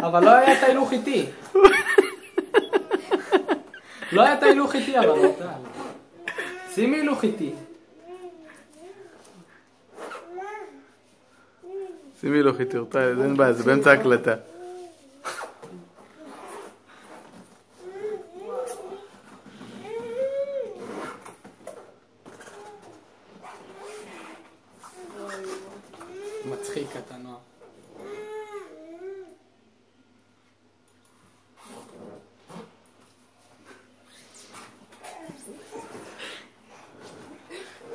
אבל לא היה את ההילוך איתי. לא היה את ההילוך איתי, אבל לא טל. שימי הילוך איתי. שימי הילוך איתי, טל, אין בעיה, זה באמצע הקלטה. מצחיק אתה נועם.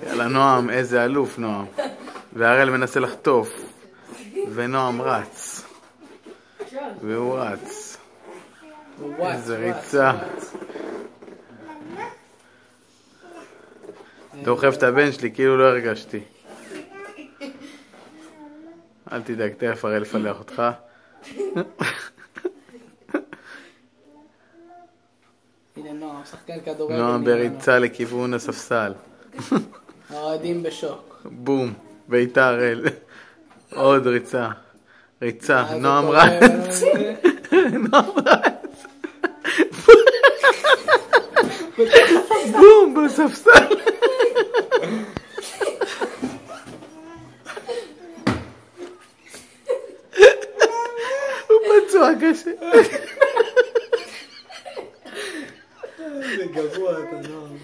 יאללה נועם, איזה אלוף נועם. והראל מנסה לחטוף. ונועם רץ. והוא רץ. איזה ריצה. דוחף את הבן שלי, כאילו לא הרגשתי. אל תדאג, תכף הראל לפלח אותך. הנה נועם, שחקן כדורגל. נועם בריצה לכיוון הספסל. האוהדים בשוק. בום, בעיטה הראל. עוד ריצה. ריצה, נועם רץ. נועם רץ. בום, בספסל. הוא פצוע קשה. זה גבוה אתה נועם.